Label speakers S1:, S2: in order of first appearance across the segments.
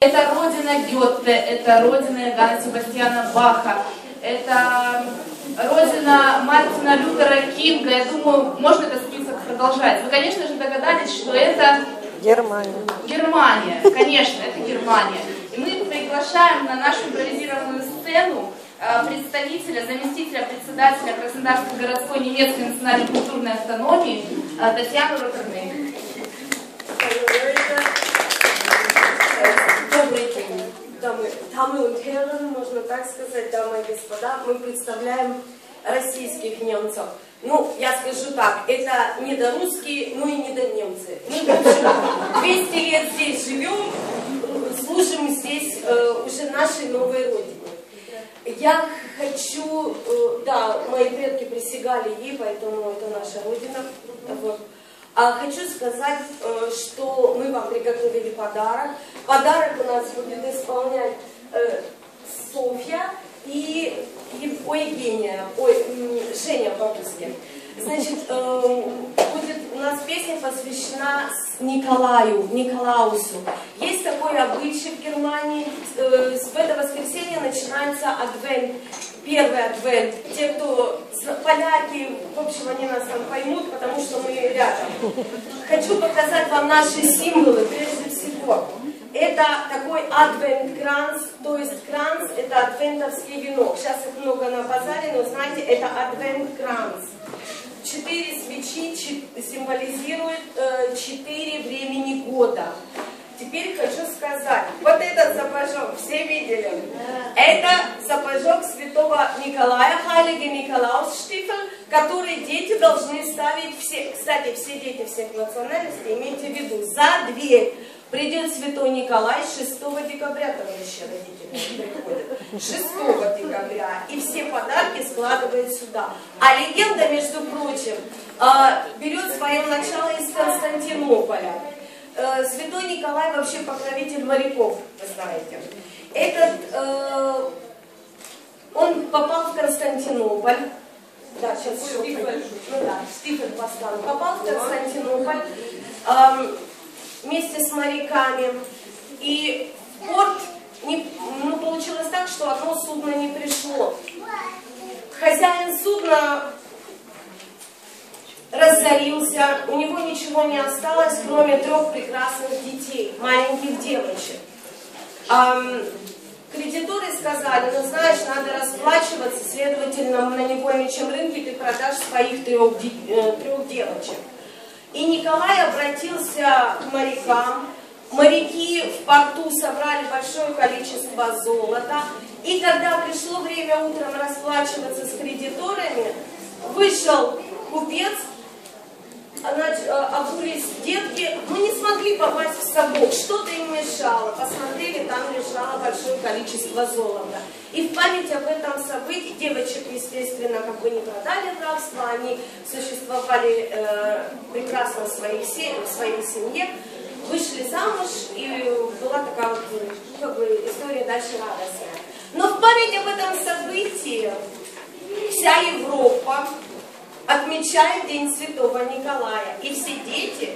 S1: Это родина Гёте, это родина Иоганна Себастьяна Баха, это родина Мартина Лютера Кинга. Я думаю, можно этот список продолжать. Вы, конечно же, догадались, что это
S2: Германия.
S1: Германия, конечно, это Германия. И мы приглашаем на нашу импровизированную сцену представителя, заместителя председателя Краснодарской городской немецкой национальной культурной автономии Татьяну Роттернейк.
S3: Добрый день, дамы и herren, можно так сказать, дамы и господа. Мы представляем российских немцев. Ну, я скажу так, это недорусские, но и недонемцы. Мы, в общем, 200 лет здесь живем, служим здесь уже нашей новой родине. Я хочу, да, мои предки присягали ей, поэтому это наша родина. Вот. А хочу сказать, что мы вам приготовили подарок. Подарок у нас будет исполнять Софья и Евгения, Женя по-русски. Значит, будет у нас песня посвящена Николаусу. Есть такой обычай в Германии. В это воскресенье начинается адвент, первый адвент. Те, кто поляки, в общем, они нас там поймут, потому что мы рядом. Хочу показать вам наши символы, прежде всего. Это такой адвент-кранц, то есть кранц — это адвентовский венок. Сейчас их много на базаре, но знаете, это адвент-кранц. 4 свечи символизируют 4 времени года. Теперь хочу сказать, вот этот сапожок, все видели? Это сапожок святого Николая, Heilige Nikolaus-Stiefel, который дети должны ставить, кстати, все дети всех национальностей, имейте в виду, за дверь. Придет святой Николай 6 декабря, товарищи родители приходят, 6 декабря, и все подарки складывает сюда. А легенда, между прочим, берет свое начало из Константинополя. Святой Николай вообще покровитель моряков, вы знаете. Он попал в Константинополь. Да, сейчас Штифель поставлю. Попал в Константинополь вместе с моряками. И в порт получилось так, что одно судно не пришло. Хозяин судна разорился, у него ничего не осталось, кроме 3 прекрасных детей, маленьких девочек. Кредиторы сказали, ну знаешь, надо расплачиваться, следовательно, на невольничьем рынке ты продашь своих 3 девочек. И Николай обратился к морякам. Моряки в порту собрали большое количество золота. И когда пришло время утром расплачиваться с кредиторами, вышел купец, обулись детки, но не смогли попасть в сапог, что-то им мешало. Посмотрели, там лежало большое количество золота. И в память об этом событии девочек, естественно, как бы не продали в рабство, они существовали прекрасно в своей семье, вышли замуж, и была такая вот, как бы, история дальше радостная. Но в память об этом событии вся Европа отмечает День Святого Николая. И все дети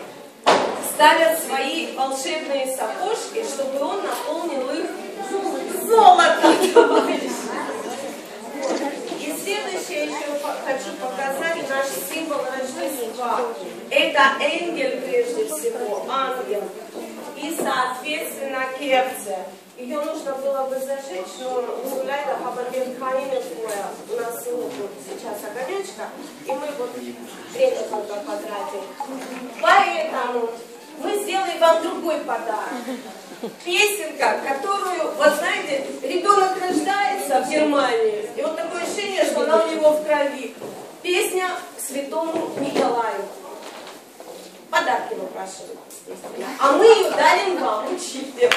S3: ставят свои волшебные сапожки, чтобы он наполнил их золотом. И следующее еще хочу показать наш символ Рождества. Это энгель, прежде всего, ангел. И, соответственно, керце. Ее нужно было бы зажечь, но leider haben wir keine Feuer. У нас вот сейчас огонечка, и мы вот время только потратим. Поэтому мы сделаем вам другой подарок. Песенка, которую, вот знаете, ребенок рождается в Германии, и вот такое ощущение, что она у него в крови. Песня святому Николаю. Подарки мы прошу. А мы ее дарим вам, учите.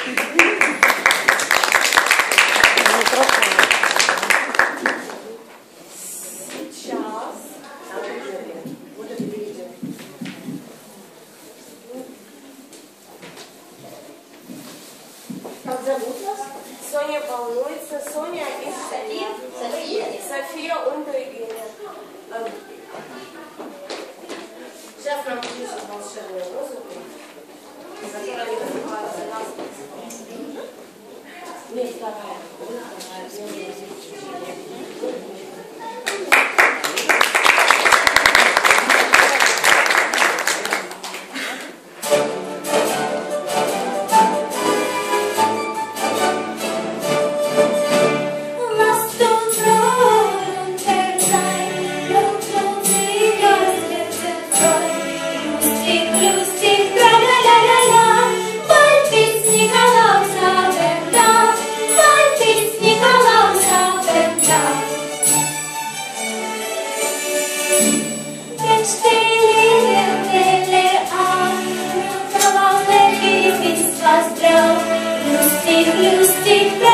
S3: Сейчас. Как зовут вас? Соня волнуется. Соня и София Ундрегене. Сейчас нам пишут волшебную музыку, которая называется «Нас».
S2: Lustig, lustig,